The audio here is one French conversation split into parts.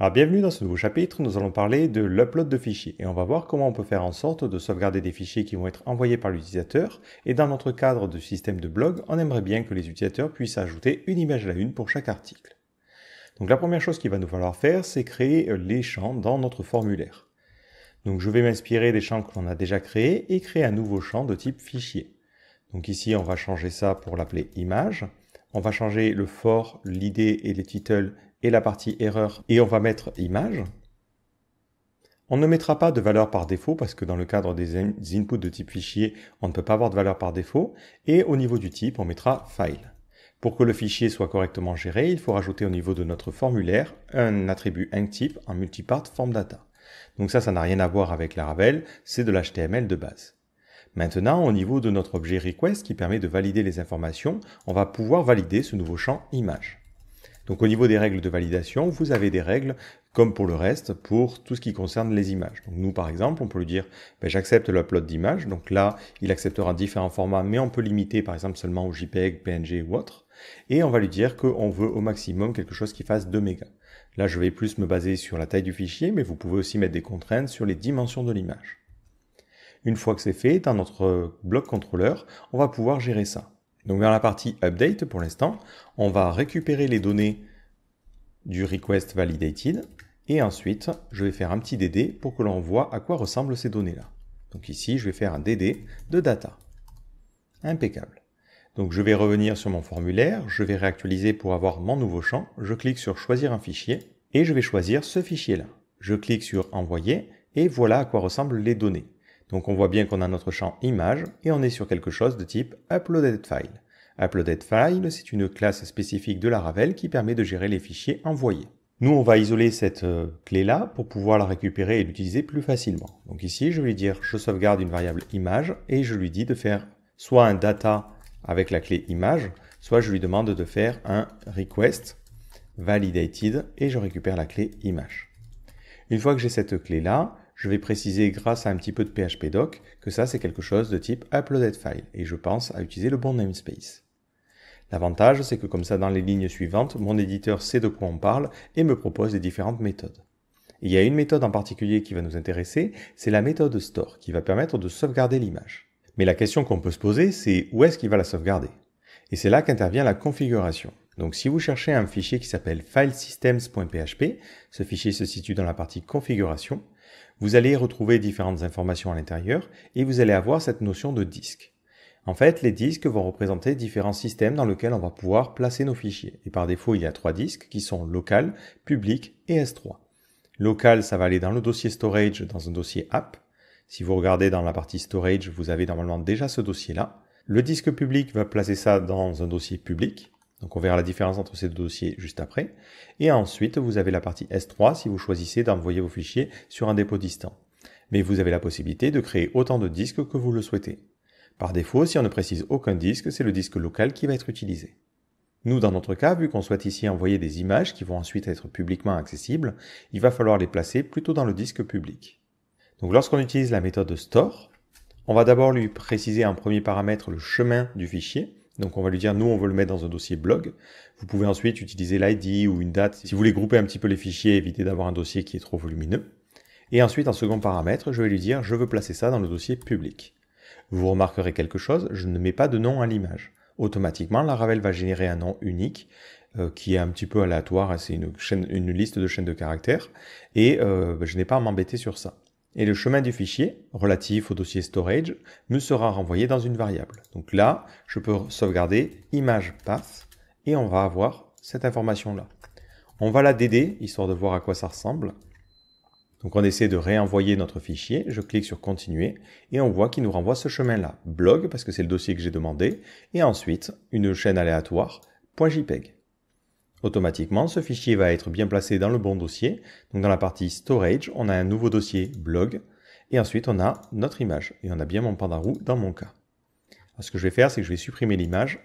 Alors bienvenue dans ce nouveau chapitre, nous allons parler de l'upload de fichiers et on va voir comment on peut faire en sorte de sauvegarder des fichiers qui vont être envoyés par l'utilisateur et dans notre cadre de système de blog, on aimerait bien que les utilisateurs puissent ajouter une image à la une pour chaque article. Donc la première chose qu'il va nous falloir faire, c'est créer les champs dans notre formulaire. Donc je vais m'inspirer des champs que l'on a déjà créés et créer un nouveau champ de type fichier. Donc ici on va changer ça pour l'appeler image. On va changer le for, l'id et les titles et la partie erreur et on va mettre image. On ne mettra pas de valeur par défaut parce que dans le cadre des inputs de type fichier, on ne peut pas avoir de valeur par défaut. Et au niveau du type, on mettra file. Pour que le fichier soit correctement géré, il faut rajouter au niveau de notre formulaire un attribut inctype en multipart form data. Donc ça n'a rien à voir avec Laravel, c'est de l'HTML de base. Maintenant, au niveau de notre objet request qui permet de valider les informations, on va pouvoir valider ce nouveau champ image. Donc au niveau des règles de validation, vous avez des règles comme pour le reste, pour tout ce qui concerne les images. Donc nous par exemple, on peut lui dire j'accepte l'upload d'image. Donc là, il acceptera différents formats, mais on peut limiter par exemple seulement au JPEG, PNG ou autre. Et on va lui dire qu'on veut au maximum quelque chose qui fasse 2 mégas. Là, je vais plus me baser sur la taille du fichier, mais vous pouvez aussi mettre des contraintes sur les dimensions de l'image. Une fois que c'est fait, dans notre bloc contrôleur, on va pouvoir gérer ça. Donc dans la partie update, pour l'instant, on va récupérer les données du request validated et ensuite, je vais faire un petit dd pour que l'on voit à quoi ressemblent ces données-là. Donc ici, je vais faire un dd de data. Impeccable. Donc je vais revenir sur mon formulaire, je vais réactualiser pour avoir mon nouveau champ, je clique sur choisir un fichier et je vais choisir ce fichier-là. Je clique sur envoyer et voilà à quoi ressemblent les données. Donc on voit bien qu'on a notre champ image et on est sur quelque chose de type uploaded file. Uploaded file, c'est une classe spécifique de Laravel qui permet de gérer les fichiers envoyés. Nous, on va isoler cette clé-là pour pouvoir la récupérer et l'utiliser plus facilement. Donc ici, je vais lui dire je sauvegarde une variable image et je lui dis de faire soit un data avec la clé image, soit je lui demande de faire un request validated et je récupère la clé image. Une fois que j'ai cette clé-là, je vais préciser grâce à un petit peu de phpdoc que ça c'est quelque chose de type uploaded file et je pense à utiliser le bon namespace. L'avantage c'est que comme ça dans les lignes suivantes, mon éditeur sait de quoi on parle et me propose les différentes méthodes. Et il y a une méthode en particulier qui va nous intéresser, c'est la méthode store qui va permettre de sauvegarder l'image. Mais la question qu'on peut se poser c'est où est-ce qu'il va la sauvegarder? Et c'est là qu'intervient la configuration. Donc si vous cherchez un fichier qui s'appelle filesystems.php, ce fichier se situe dans la partie configuration, vous allez retrouver différentes informations à l'intérieur et vous allez avoir cette notion de disque. En fait, les disques vont représenter différents systèmes dans lesquels on va pouvoir placer nos fichiers. Et par défaut, il y a 3 disques qui sont local, public et S3. Local, ça va aller dans le dossier storage, dans un dossier app. Si vous regardez dans la partie storage, vous avez normalement déjà ce dossier-là. Le disque public va placer ça dans un dossier public. Donc on verra la différence entre ces deux dossiers juste après. Et ensuite, vous avez la partie S3 si vous choisissez d'envoyer vos fichiers sur un dépôt distant. Mais vous avez la possibilité de créer autant de disques que vous le souhaitez. Par défaut, si on ne précise aucun disque, c'est le disque local qui va être utilisé. Nous, dans notre cas, vu qu'on souhaite ici envoyer des images qui vont ensuite être publiquement accessibles, il va falloir les placer plutôt dans le disque public. Donc lorsqu'on utilise la méthode store, on va d'abord lui préciser en premier paramètre le chemin du fichier. Donc on va lui dire, nous on veut le mettre dans un dossier blog. Vous pouvez ensuite utiliser l'ID ou une date. Si vous voulez grouper un petit peu les fichiers, évitez d'avoir un dossier qui est trop volumineux. Et ensuite, en second paramètre, je vais lui dire, je veux placer ça dans le dossier public. Vous remarquerez quelque chose, je ne mets pas de nom à l'image. Automatiquement, Laravel va générer un nom unique qui est un petit peu aléatoire. C'est une liste de chaînes de caractères. Et je n'ai pas à m'embêter sur ça. Et le chemin du fichier, relatif au dossier storage, me sera renvoyé dans une variable. Donc là, je peux sauvegarder image path et on va avoir cette information-là. On va la dd, histoire de voir à quoi ça ressemble. Donc on essaie de réenvoyer notre fichier, je clique sur continuer et on voit qu'il nous renvoie ce chemin-là. Blog, parce que c'est le dossier que j'ai demandé, et ensuite une chaîne aléatoire, .jpeg. Automatiquement, ce fichier va être bien placé dans le bon dossier. Donc dans la partie storage, on a un nouveau dossier blog et ensuite on a notre image et on a bien mon pandarou dans mon cas. Alors, ce que je vais faire, c'est que je vais supprimer l'image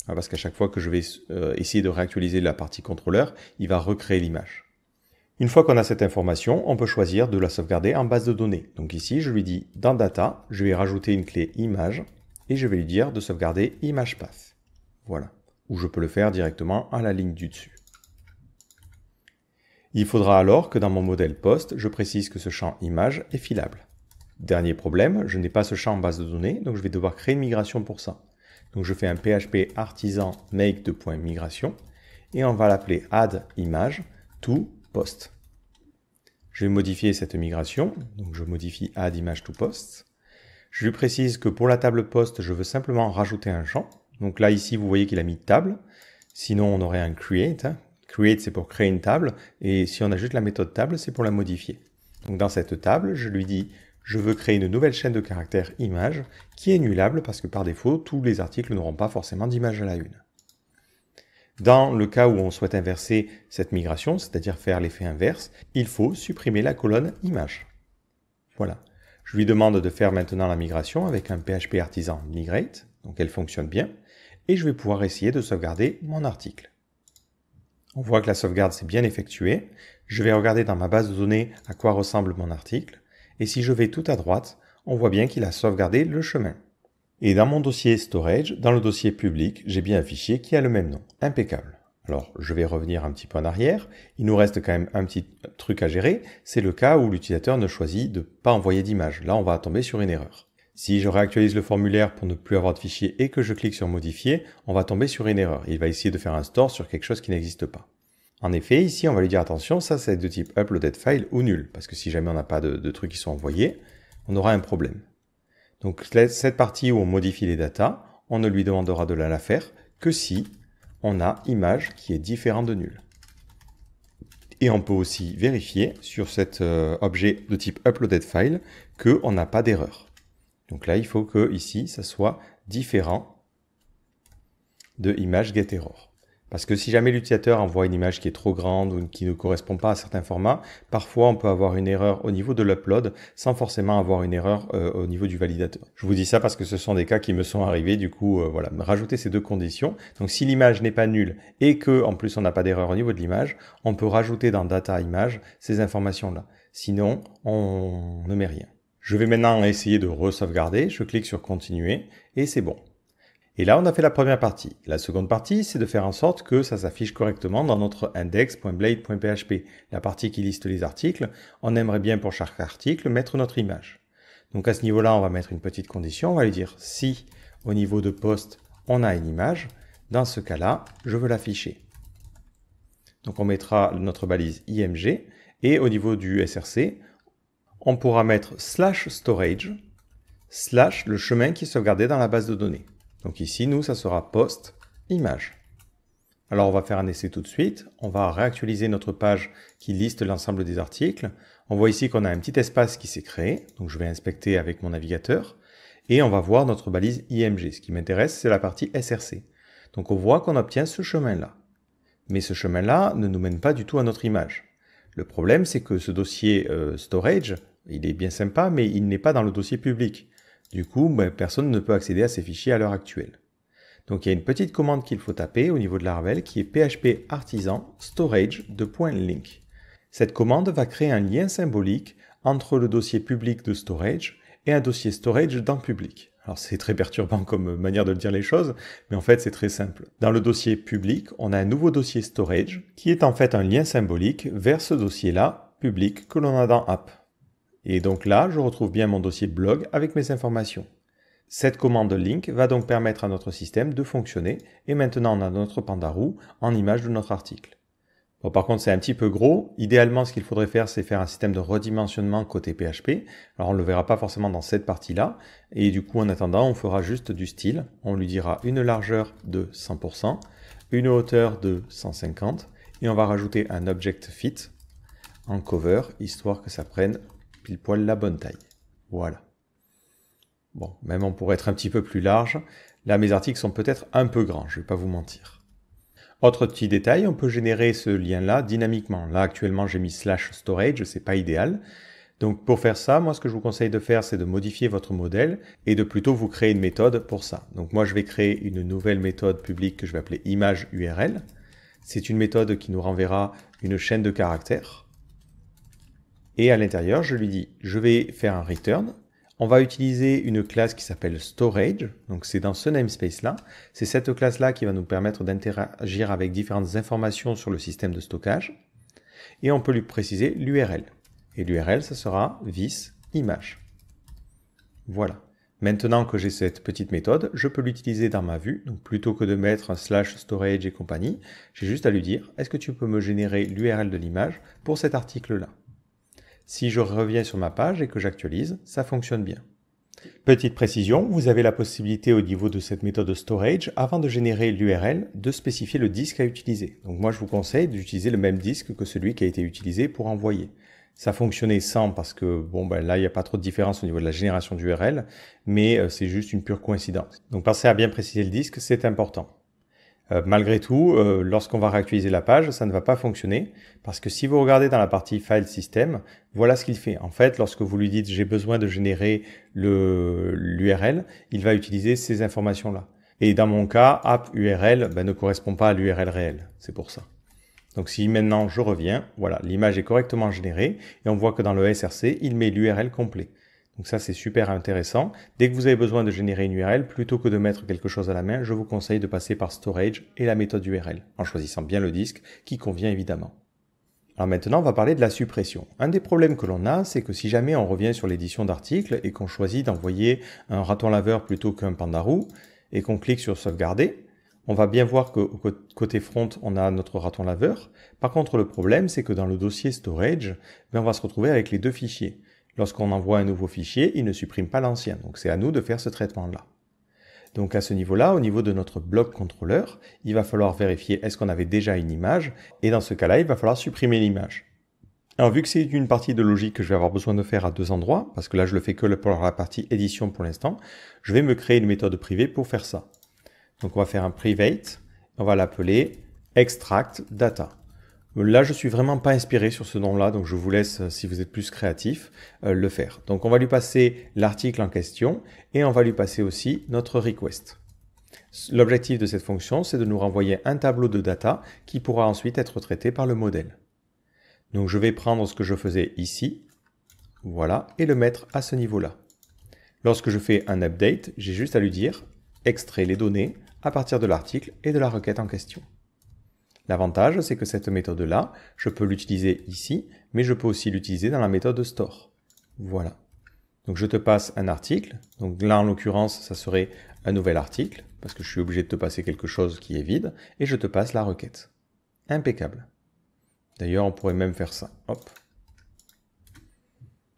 parce qu'à chaque fois que je vais essayer de réactualiser la partie contrôleur, il va recréer l'image. Une fois qu'on a cette information, on peut choisir de la sauvegarder en base de données. Donc ici, je lui dis dans data, je vais rajouter une clé image et je vais lui dire de sauvegarder image path. Voilà. Ou je peux le faire directement à la ligne du dessus. Il faudra alors que dans mon modèle post, je précise que ce champ image est filable. Dernier problème, je n'ai pas ce champ en base de données, donc je vais devoir créer une migration pour ça. Donc je fais un PHP artisan make de point migration et on va l'appeler add image to post. Je vais modifier cette migration, donc je modifie add image to post. Je lui précise que pour la table post, je veux simplement rajouter un champ. Donc là ici, vous voyez qu'il a mis table, sinon on aurait un create. Create, c'est pour créer une table, et si on ajoute la méthode table, c'est pour la modifier. Donc dans cette table, je lui dis, je veux créer une nouvelle chaîne de caractères image qui est nullable parce que par défaut, tous les articles n'auront pas forcément d'image à la une. Dans le cas où on souhaite inverser cette migration, c'est-à-dire faire l'effet inverse, il faut supprimer la colonne image. Voilà. Je lui demande de faire maintenant la migration avec un PHP artisan migrate, donc elle fonctionne bien, et je vais pouvoir essayer de sauvegarder mon article. On voit que la sauvegarde s'est bien effectuée. Je vais regarder dans ma base de données à quoi ressemble mon article. Et si je vais tout à droite, on voit bien qu'il a sauvegardé le chemin. Et dans mon dossier storage, dans le dossier public, j'ai bien un fichier qui a le même nom. Impeccable. Alors, je vais revenir un petit peu en arrière. Il nous reste quand même un petit truc à gérer. C'est le cas où l'utilisateur ne choisit de ne pas envoyer d'image. Là, on va tomber sur une erreur. Si je réactualise le formulaire pour ne plus avoir de fichier et que je clique sur modifier, on va tomber sur une erreur. Il va essayer de faire un store sur quelque chose qui n'existe pas. En effet, ici, on va lui dire attention, ça c'est de type uploaded file ou nul, parce que si jamais on n'a pas de trucs qui sont envoyés, on aura un problème. Donc cette partie où on modifie les datas, on ne lui demandera de la faire que si on a image qui est différent de nul. Et on peut aussi vérifier sur cet objet de type uploaded file qu'on n'a pas d'erreur. Donc là, il faut que ici, ça soit différent de image getError. Parce que si jamais l'utilisateur envoie une image qui est trop grande ou qui ne correspond pas à certains formats, parfois on peut avoir une erreur au niveau de l'upload sans forcément avoir une erreur au niveau du validateur. Je vous dis ça parce que ce sont des cas qui me sont arrivés, du coup voilà, rajouter ces deux conditions. Donc si l'image n'est pas nulle et que en plus on n'a pas d'erreur au niveau de l'image, on peut rajouter dans data image ces informations-là. Sinon, on ne met rien. Je vais maintenant essayer de re-sauvegarder, je clique sur continuer et c'est bon. Et là, on a fait la première partie. La seconde partie, c'est de faire en sorte que ça s'affiche correctement dans notre index.blade.php, la partie qui liste les articles. On aimerait bien pour chaque article mettre notre image. Donc à ce niveau-là, on va mettre une petite condition. On va lui dire si au niveau de poste, on a une image, dans ce cas-là, je veux l'afficher. Donc on mettra notre balise img et au niveau du src, on pourra mettre /storage, / le chemin qui est sauvegardé dans la base de données. Donc ici, nous, ça sera post image. Alors on va faire un essai tout de suite. On va réactualiser notre page qui liste l'ensemble des articles. On voit ici qu'on a un petit espace qui s'est créé. Donc je vais inspecter avec mon navigateur. Et on va voir notre balise img. Ce qui m'intéresse, c'est la partie src. Donc on voit qu'on obtient ce chemin-là. Mais ce chemin-là ne nous mène pas du tout à notre image. Le problème, c'est que ce dossier storage, il est bien sympa, mais il n'est pas dans le dossier public. Du coup, personne ne peut accéder à ces fichiers à l'heure actuelle. Donc il y a une petite commande qu'il faut taper au niveau de Laravel qui est php artisan storage .link. Cette commande va créer un lien symbolique entre le dossier public de storage et un dossier storage dans public. Alors c'est très perturbant comme manière de dire les choses, mais en fait c'est très simple. Dans le dossier public, on a un nouveau dossier storage qui est en fait un lien symbolique vers ce dossier-là, public, que l'on a dans app. Et donc là, je retrouve bien mon dossier blog avec mes informations. Cette commande link va donc permettre à notre système de fonctionner et maintenant on a notre Pandaroo en image de notre article. Bon, par contre, c'est un petit peu gros. Idéalement, ce qu'il faudrait faire, c'est faire un système de redimensionnement côté PHP. Alors, on ne le verra pas forcément dans cette partie-là. Et du coup, en attendant, on fera juste du style. On lui dira une largeur de 100%, une hauteur de 150 et on va rajouter un object fit en cover, histoire que ça prenne pile poil la bonne taille. Voilà. Bon, même on pourrait être un petit peu plus large. Là, mes articles sont peut-être un peu grands, je ne vais pas vous mentir. Autre petit détail, on peut générer ce lien-là dynamiquement. Là, actuellement, j'ai mis /storage, c'est pas idéal. Donc, pour faire ça, moi, ce que je vous conseille de faire, c'est de modifier votre modèle et de plutôt vous créer une méthode pour ça. Donc, moi, je vais créer une nouvelle méthode publique que je vais appeler image URL. C'est une méthode qui nous renverra une chaîne de caractères. Et à l'intérieur, je lui dis, je vais faire un return. On va utiliser une classe qui s'appelle storage. Donc c'est dans ce namespace-là. C'est cette classe-là qui va nous permettre d'interagir avec différentes informations sur le système de stockage. et on peut lui préciser l'URL. Et l'URL, ça sera vis image. Voilà. Maintenant que j'ai cette petite méthode, je peux l'utiliser dans ma vue. Donc plutôt que de mettre un slash storage et compagnie, j'ai juste à lui dire, est-ce que tu peux me générer l'URL de l'image pour cet article-là? Si je reviens sur ma page et que j'actualise, ça fonctionne bien. Petite précision, vous avez la possibilité au niveau de cette méthode storage, avant de générer l'URL, de spécifier le disque à utiliser. Donc moi je vous conseille d'utiliser le même disque que celui qui a été utilisé pour envoyer. Ça fonctionnait sans parce que bon ben là il n'y a pas trop de différence au niveau de la génération d'URL, mais c'est juste une pure coïncidence. Donc pensez à bien préciser le disque, c'est important. Malgré tout, lorsqu'on va réactualiser la page, ça ne va pas fonctionner parce que si vous regardez dans la partie File System, voilà ce qu'il fait. En fait, lorsque vous lui dites j'ai besoin de générer l'URL, il va utiliser ces informations-là. Et dans mon cas, app URL ne correspond pas à l'URL réelle. C'est pour ça. Donc si maintenant je reviens, voilà, l'image est correctement générée et on voit que dans le SRC, il met l'URL complet. Donc ça, c'est super intéressant. Dès que vous avez besoin de générer une URL, plutôt que de mettre quelque chose à la main, je vous conseille de passer par Storage et la méthode URL, en choisissant bien le disque qui convient évidemment. Alors maintenant, on va parler de la suppression. Un des problèmes que l'on a, c'est que si jamais on revient sur l'édition d'articles et qu'on choisit d'envoyer un raton laveur plutôt qu'un pandarou, et qu'on clique sur sauvegarder, on va bien voir qu'au côté front, on a notre raton laveur. Par contre, le problème, c'est que dans le dossier Storage, on va se retrouver avec les deux fichiers. Lorsqu'on envoie un nouveau fichier, il ne supprime pas l'ancien. Donc c'est à nous de faire ce traitement-là. Donc à ce niveau-là, au niveau de notre bloc contrôleur, il va falloir vérifier est-ce qu'on avait déjà une image. Et dans ce cas-là, il va falloir supprimer l'image. Alors vu que c'est une partie de logique que je vais avoir besoin de faire à deux endroits, parce que là je le fais que pour la partie édition pour l'instant, je vais me créer une méthode privée pour faire ça. Donc on va faire un private, on va l'appeler extract data. Là, je suis vraiment pas inspiré sur ce nom-là, donc je vous laisse, si vous êtes plus créatif, le faire. Donc on va lui passer l'article en question et on va lui passer aussi notre request. L'objectif de cette fonction, c'est de nous renvoyer un tableau de data qui pourra ensuite être traité par le modèle. Donc je vais prendre ce que je faisais ici, voilà, et le mettre à ce niveau-là. Lorsque je fais un update, j'ai juste à lui dire extrait les données à partir de l'article et de la requête en question. L'avantage, c'est que cette méthode-là, je peux l'utiliser ici, mais je peux aussi l'utiliser dans la méthode store. Voilà. Donc je te passe un article. Donc là, en l'occurrence, ça serait un nouvel article, parce que je suis obligé de te passer quelque chose qui est vide, et je te passe la requête. Impeccable. D'ailleurs, on pourrait même faire ça. Hop.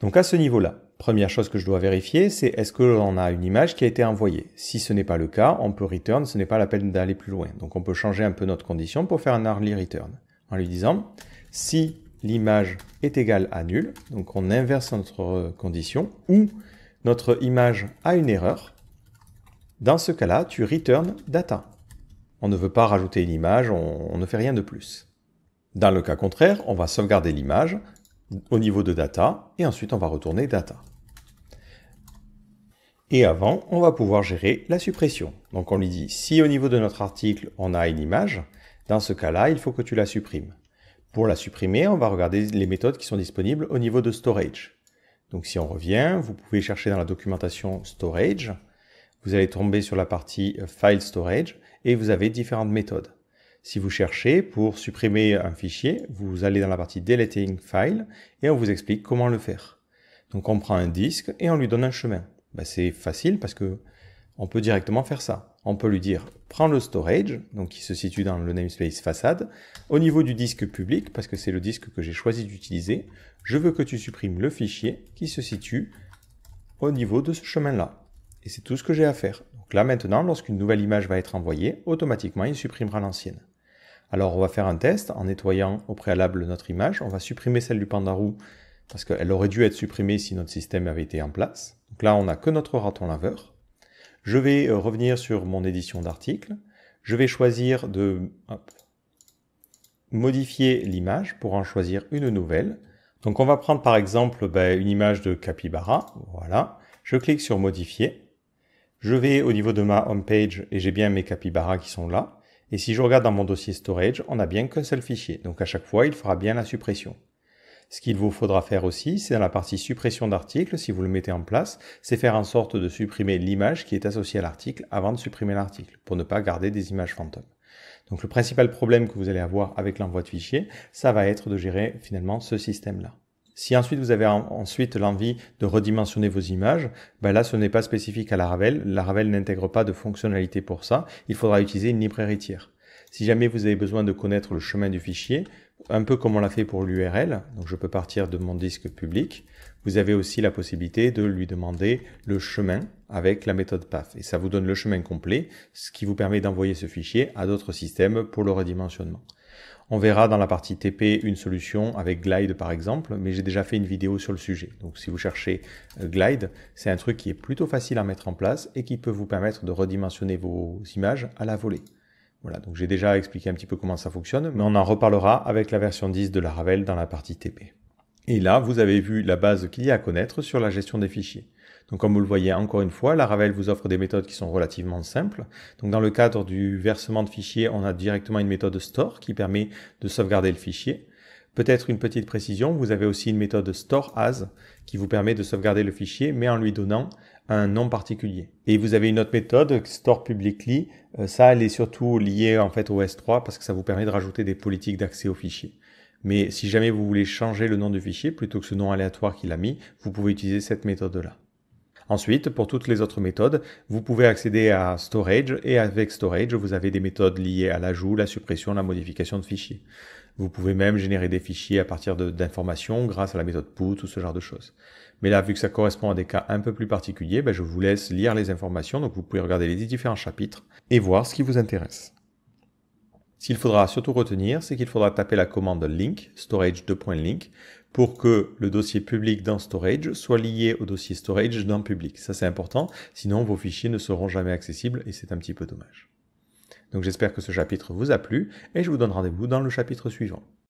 Donc à ce niveau-là, première chose que je dois vérifier, c'est est-ce que l'on a une image qui a été envoyée. Si ce n'est pas le cas, on peut return, ce n'est pas la peine d'aller plus loin. Donc on peut changer un peu notre condition pour faire un early return. En lui disant, si l'image est égale à nul, donc on inverse notre condition, ou notre image a une erreur, dans ce cas-là, tu return data. On ne veut pas rajouter une image, on ne fait rien de plus. Dans le cas contraire, on va sauvegarder l'image au niveau de data, et ensuite on va retourner data. Et avant, on va pouvoir gérer la suppression. Donc on lui dit, si au niveau de notre article, on a une image, dans ce cas-là, il faut que tu la supprimes. Pour la supprimer, on va regarder les méthodes qui sont disponibles au niveau de storage. Donc si on revient, vous pouvez chercher dans la documentation storage, vous allez tomber sur la partie file storage, et vous avez différentes méthodes. Si vous cherchez pour supprimer un fichier, vous allez dans la partie Deleting File et on vous explique comment le faire. Donc on prend un disque et on lui donne un chemin. C'est facile parce que on peut directement faire ça. On peut lui dire prends le storage, donc qui se situe dans le namespace façade, au niveau du disque public, parce que c'est le disque que j'ai choisi d'utiliser, je veux que tu supprimes le fichier qui se situe au niveau de ce chemin-là. Et c'est tout ce que j'ai à faire. Donc là maintenant, lorsqu'une nouvelle image va être envoyée, automatiquement il supprimera l'ancienne. Alors on va faire un test en nettoyant au préalable notre image. On va supprimer celle du pandarou parce qu'elle aurait dû être supprimée si notre système avait été en place. Donc là on n'a que notre raton laveur. Je vais revenir sur mon édition d'article. Je vais choisir de modifier l'image pour en choisir une nouvelle. Donc on va prendre par exemple une image de capybara. Voilà. Je clique sur modifier. Je vais au niveau de ma home page et j'ai bien mes capybaras qui sont là. Et si je regarde dans mon dossier storage, on n'a bien qu'un seul fichier. Donc à chaque fois, il fera bien la suppression. Ce qu'il vous faudra faire aussi, c'est dans la partie suppression d'article, si vous le mettez en place, c'est faire en sorte de supprimer l'image qui est associée à l'article avant de supprimer l'article, pour ne pas garder des images fantômes. Donc le principal problème que vous allez avoir avec l'envoi de fichiers, ça va être de gérer finalement ce système-là. Si ensuite vous avez l'envie de redimensionner vos images, ben là ce n'est pas spécifique à Laravel. Laravel n'intègre pas de fonctionnalité pour ça. Il faudra utiliser une librairie tiers. Si jamais vous avez besoin de connaître le chemin du fichier, un peu comme on l'a fait pour l'URL, donc je peux partir de mon disque public, vous avez aussi la possibilité de lui demander le chemin avec la méthode path. Et ça vous donne le chemin complet, ce qui vous permet d'envoyer ce fichier à d'autres systèmes pour le redimensionnement. On verra dans la partie TP une solution avec Glide par exemple, mais j'ai déjà fait une vidéo sur le sujet. Donc si vous cherchez Glide, c'est un truc qui est plutôt facile à mettre en place et qui peut vous permettre de redimensionner vos images à la volée. Voilà, donc j'ai déjà expliqué un petit peu comment ça fonctionne, mais on en reparlera avec la version 10 de Laravel dans la partie TP. Et là, vous avez vu la base qu'il y a à connaître sur la gestion des fichiers. Donc comme vous le voyez encore une fois, Laravel vous offre des méthodes qui sont relativement simples. Donc dans le cadre du versement de fichiers, on a directement une méthode store qui permet de sauvegarder le fichier. Peut-être une petite précision, vous avez aussi une méthode store as qui vous permet de sauvegarder le fichier, mais en lui donnant un nom particulier. Et vous avez une autre méthode, store publicly, ça elle est surtout liée en fait au S3 parce que ça vous permet de rajouter des politiques d'accès au fichier. Mais si jamais vous voulez changer le nom du fichier, plutôt que ce nom aléatoire qu'il a mis, vous pouvez utiliser cette méthode-là. Ensuite, pour toutes les autres méthodes, vous pouvez accéder à Storage et avec Storage, vous avez des méthodes liées à l'ajout, la suppression, la modification de fichiers. Vous pouvez même générer des fichiers à partir d'informations grâce à la méthode put ou ce genre de choses. Mais là, vu que ça correspond à des cas un peu plus particuliers, je vous laisse lire les informations, donc vous pouvez regarder les différents chapitres et voir ce qui vous intéresse. Ce qu'il faudra surtout retenir, c'est qu'il faudra taper la commande link, storage2.link, pour que le dossier public dans storage soit lié au dossier storage dans public. Ça c'est important, sinon vos fichiers ne seront jamais accessibles et c'est un petit peu dommage. Donc j'espère que ce chapitre vous a plu et je vous donne rendez-vous dans le chapitre suivant.